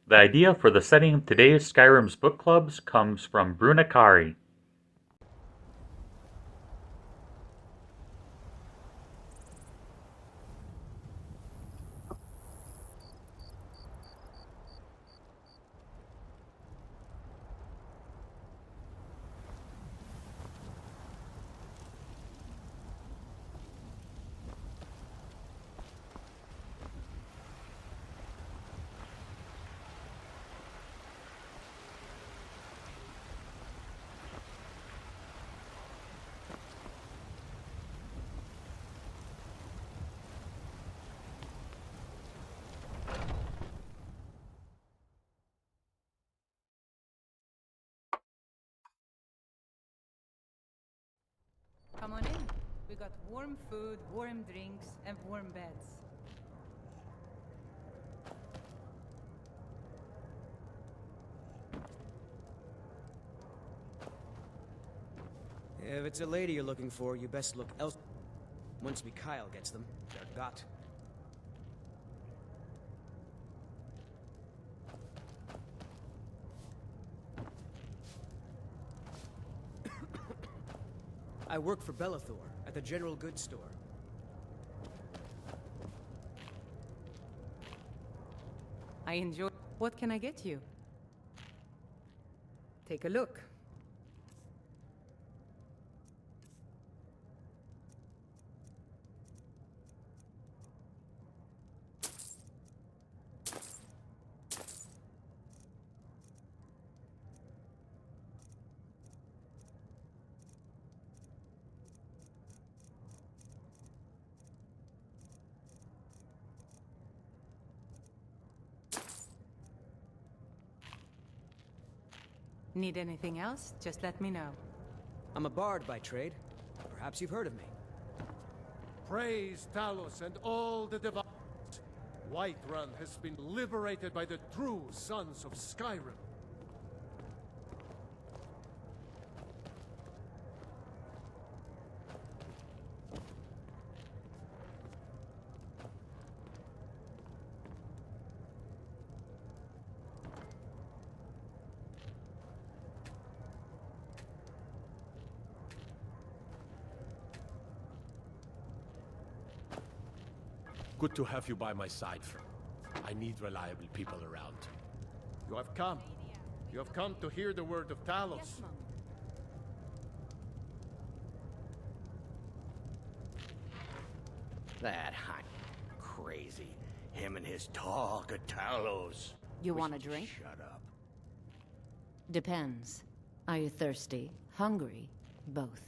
The idea for the setting of today's Skyrim's book clubs comes from Bruna Kari. Come on in. We got warm food, warm drinks, and warm beds. If it's a lady you're looking for, you best look else. Once Mikhail gets them, they're got. I work for Bellathor at the general goods store. I enjoy. What can I get you? Take a look. Need anything else? Just let me know. I'm a bard by trade. Perhaps you've heard of me. Praise Talos and all the divines. Whiterun has been liberated by the true sons of Skyrim. Good to have you by my side, friend. I need reliable people around. You have come. You have come to hear the word of Talos. That hot crazy. Him and his talk of Talos. You We want a should drink? Shut up. Depends. Are you thirsty? Hungry? Both.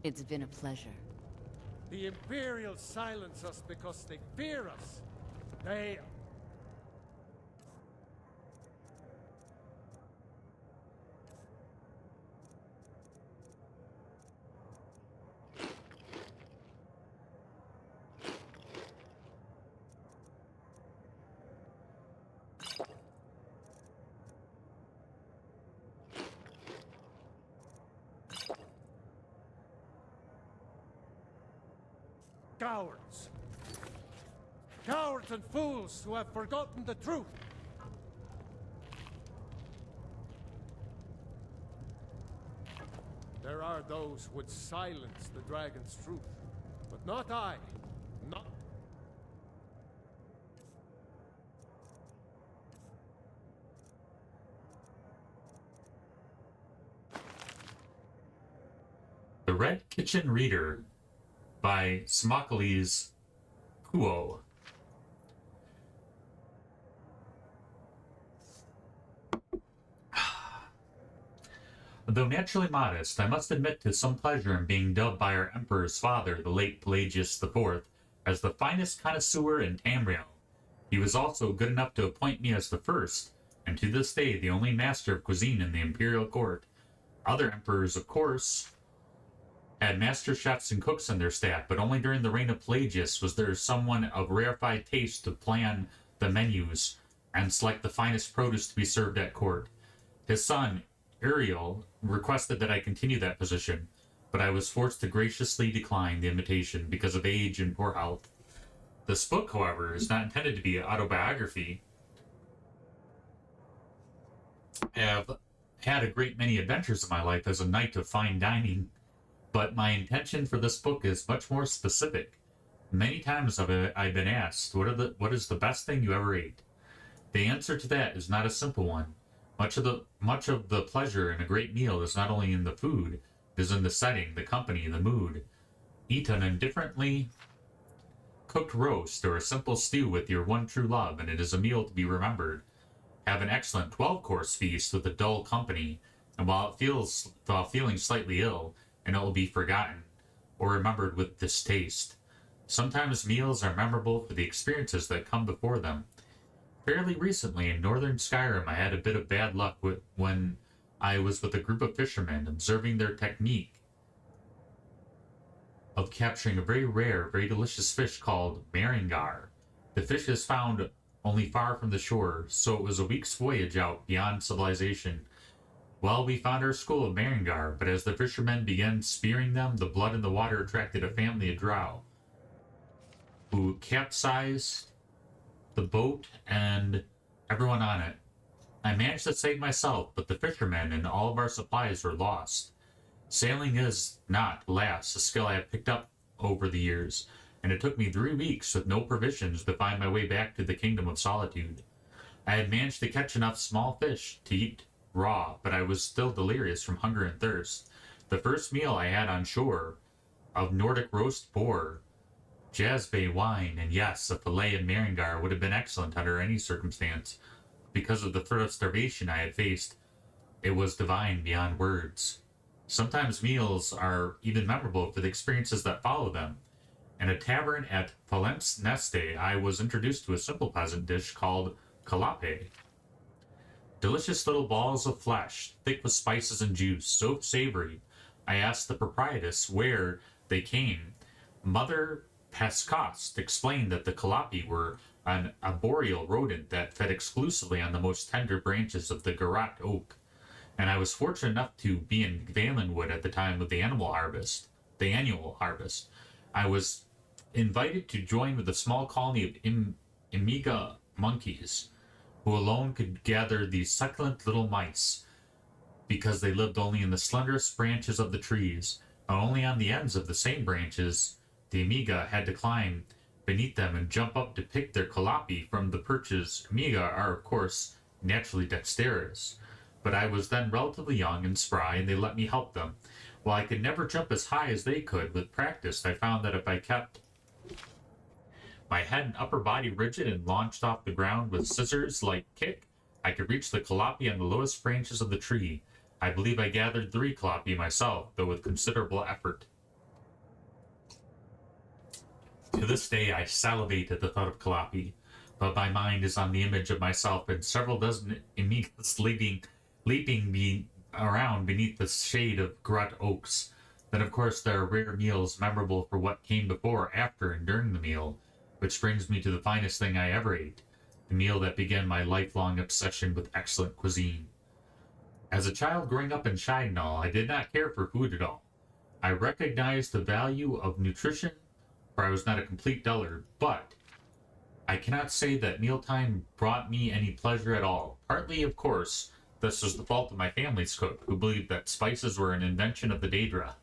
It's been a pleasure. The Imperials silence us because they fear us. They... Cowards. Cowards and fools who have forgotten the truth. There are those who would silence the dragon's truth, but not I. Not... The Red Kitchen Reader by Smokles Kuo. Though naturally modest, I must admit to some pleasure in being dubbed by our Emperor's father, the late Pelagius IV, as the finest connoisseur in Tamriel. He was also good enough to appoint me as the first, and to this day the only master of cuisine in the imperial court. Other emperors, of course, had master chefs and cooks on their staff, but only during the reign of Pelagius was there someone of rarefied taste to plan the menus and select the finest produce to be served at court. His son, Uriel, requested that I continue that position, but I was forced to graciously decline the invitation because of age and poor health. This book, however, is not intended to be an autobiography. I have had a great many adventures in my life as a knight of fine dining, but my intention for this book is much more specific. Many times I've been asked, what is the best thing you ever ate? The answer to that is not a simple one. Much of the pleasure in a great meal is not only in the food, it is in the setting, the company, the mood. Eat an indifferently cooked roast or a simple stew with your one true love, and it is a meal to be remembered. Have an excellent 12-course feast with a dull company, and while feeling slightly ill, and it will be forgotten or remembered with distaste. Sometimes meals are memorable for the experiences that come before them. Fairly recently in northern Skyrim, I had a bit of bad luck when I was with a group of fishermen observing their technique of capturing a very rare, very delicious fish called Maringar. The fish is found only far from the shore, so it was a week's voyage out beyond civilization. Well, we found our school of Maringar, but as the fishermen began spearing them, the blood in the water attracted a family of drow, who capsized the boat and everyone on it. I managed to save myself, but the fishermen and all of our supplies were lost. Sailing is not, alas, a skill I have picked up over the years, and it took me 3 weeks with no provisions to find my way back to the Kingdom of Solitude. I had managed to catch enough small fish to eat raw, but I was still delirious from hunger and thirst. The first meal I had on shore of Nordic roast boar, jasbay wine, and yes, a fillet of Maringar would have been excellent under any circumstance. Because of the threat of starvation I had faced, it was divine beyond words. Sometimes meals are even memorable for the experiences that follow them. In a tavern at Valence Neste, I was introduced to a simple peasant dish called calape. Delicious little balls of flesh, thick with spices and juice, so savory. I asked the proprietress where they came. Mother Pascost explained that the calapi were an arboreal rodent that fed exclusively on the most tender branches of the garrote oak, and I was fortunate enough to be in Valenwood at the time of the annual harvest. I was invited to join with a small colony of Imiga monkeys, who alone could gather these succulent little mice, because they lived only in the slenderest branches of the trees, and only on the ends of the same branches the Amiga had to climb beneath them and jump up to pick their calapi from the perches. Amiga are, of course, naturally dexterous, but I was then relatively young and spry, and they let me help them. While I could never jump as high as they could, with practice I found that if I kept my head and upper body rigid and launched off the ground with scissors-like kick, I could reach the calapi on the lowest branches of the tree. I believe I gathered 3 calapi myself, though with considerable effort. To this day I salivate at the thought of calapi, but my mind is on the image of myself and several dozen amigas leaping around beneath the shade of garrote oaks. Then, of course, there are rare meals memorable for what came before, after, and during the meal, which brings me to the finest thing I ever ate, the meal that began my lifelong obsession with excellent cuisine. As a child growing up in Scheidnall, I did not care for food at all. I recognized the value of nutrition, for I was not a complete dullard, but I cannot say that mealtime brought me any pleasure at all. Partly, of course, this was the fault of my family's cook, who believed that spices were an invention of the Daedra,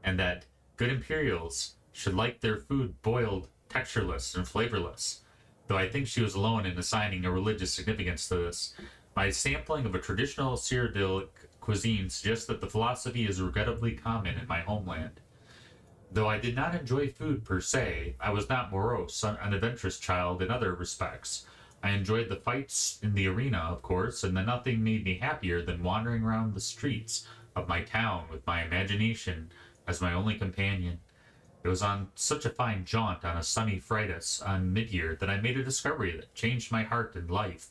and that good Imperials should like their food boiled, textureless, and flavorless, though I think she was alone in assigning a religious significance to this. My sampling of a traditional Cyrodiilic cuisine suggests that the philosophy is regrettably common in my homeland. Though I did not enjoy food per se, I was not morose, an adventurous child in other respects. I enjoyed the fights in the arena, of course, and then nothing made me happier than wandering around the streets of my town with my imagination as my only companion. It was on such a fine jaunt on a sunny Friday on mid-year that I made a discovery that changed my heart and life.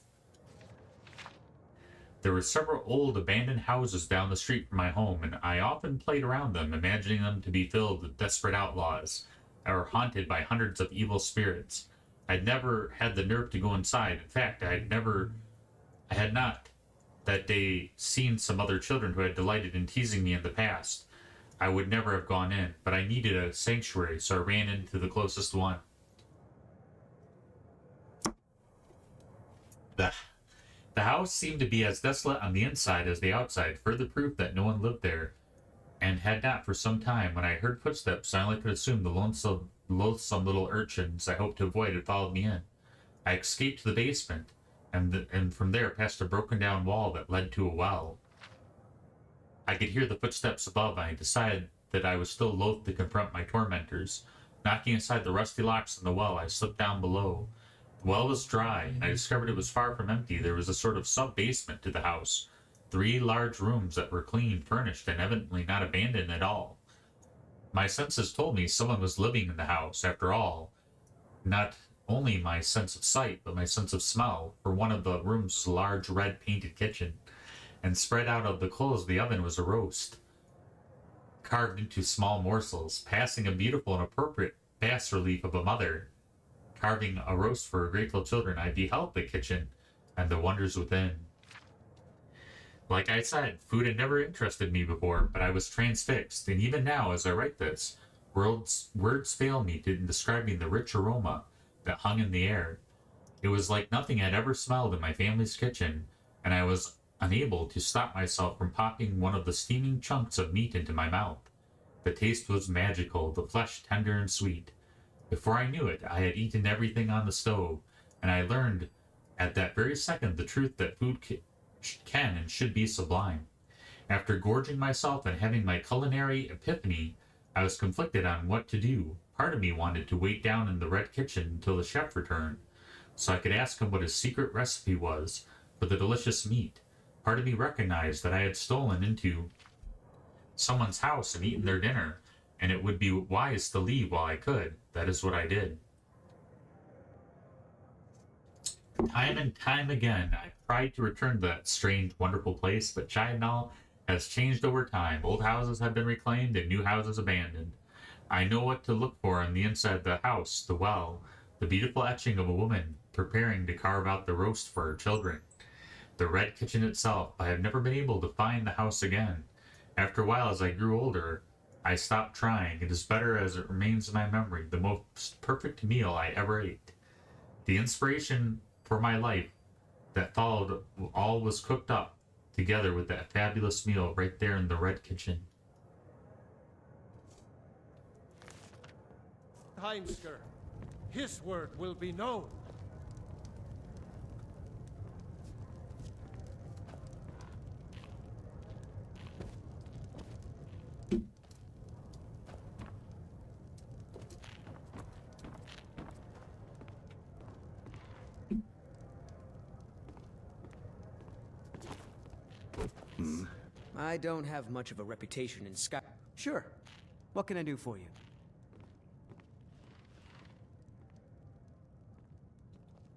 There were several old abandoned houses down the street from my home, and I often played around them, imagining them to be filled with desperate outlaws or haunted by hundreds of evil spirits. I'd never had the nerve to go inside. In fact, I had not that day seen some other children who had delighted in teasing me in the past. I would never have gone in, but I needed a sanctuary, so I ran into the closest one. The house seemed to be as desolate on the inside as the outside, further proof that no one lived there, and had not for some time. When I heard footsteps, I only could assume the loathsome little urchins I hoped to avoid had followed me in. I escaped to the basement, and from there past a broken-down wall that led to a well. I could hear the footsteps above, and I decided that I was still loath to confront my tormentors. Knocking aside the rusty locks in the well, I slipped down below. The well was dry, and I discovered it was far from empty. There was a sort of sub-basement to the house. 3 large rooms that were clean, furnished, and evidently not abandoned at all. My senses told me someone was living in the house, after all. Not only my sense of sight, but my sense of smell, for one of the rooms was a large red painted kitchen, and spread out of the coals of the oven was a roast, carved into small morsels, passing a beautiful and appropriate bas-relief of a mother carving a roast for her grateful children. I beheld the kitchen and the wonders within. Like I said, food had never interested me before, but I was transfixed, and even now, as I write this, words fail me in describing the rich aroma that hung in the air. It was like nothing I'd ever smelled in my family's kitchen, and I was unable to stop myself from popping one of the steaming chunks of meat into my mouth. The taste was magical, the flesh tender and sweet. Before I knew it, I had eaten everything on the stove, and I learned at that very second the truth that food can and should be sublime. After gorging myself and having my culinary epiphany, I was conflicted on what to do. Part of me wanted to wait down in the red kitchen until the chef returned, so I could ask him what his secret recipe was for the delicious meat. Part of me recognized that I had stolen into someone's house and eaten their dinner, and it would be wise to leave while I could. That is what I did. Time and time again, I tried to return to that strange, wonderful place, but China has changed over time. Old houses have been reclaimed and new houses abandoned. I know what to look for on the inside of the house, the well, the beautiful etching of a woman preparing to carve out the roast for her children, the red kitchen itself. I have never been able to find the house again. After a while, as I grew older, I stopped trying. It is better as it remains in my memory, the most perfect meal I ever ate. The inspiration for my life that followed all was cooked up together with that fabulous meal right there in the red kitchen. Heimsker, his word will be known. I don't have much of a reputation in Sky. Sure. What can I do for you?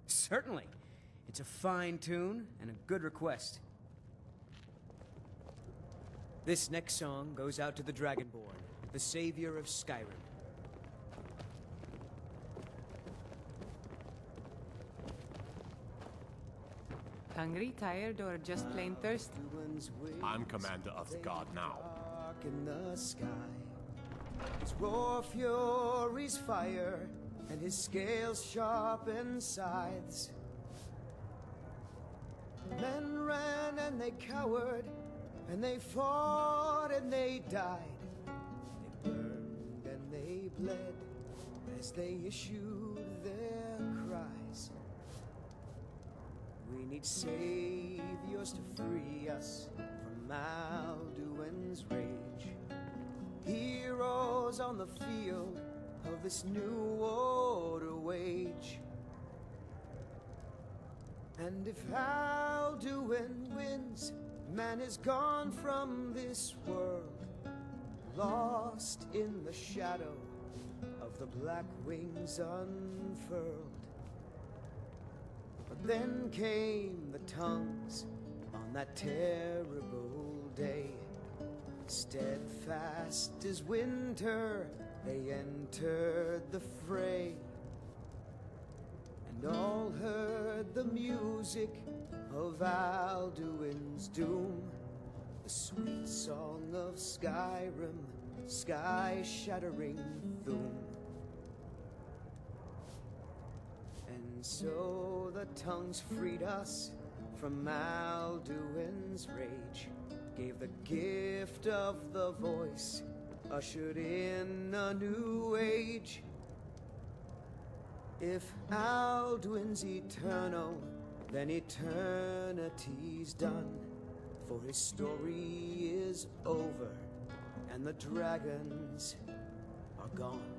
Certainly. It's a fine tune and a good request. This next song goes out to the Dragonborn, the savior of Skyrim. Hungry, tired, or just plain thirsty? I'm commander of the guard now. In the sky, his raw fury's fire, and his scales sharpen scythes. Men ran and they cowered, and they fought and they died. They burned and they bled as they issued their cries. We need saviors to free us from Alduin's rage. Heroes on the field of this new order wage. And if Alduin wins, man is gone from this world, lost in the shadow of the black wings unfurled. But then came the tongues on that terrible day. Steadfast as winter, they entered the fray, and all heard the music of Alduin's doom, the sweet song of Skyrim, sky-shattering Thum. And so the tongues freed us from Alduin's rage, gave the gift of the voice, ushered in a new age. If Alduin's eternal, then eternity's done, for his story is over, and the dragons are gone.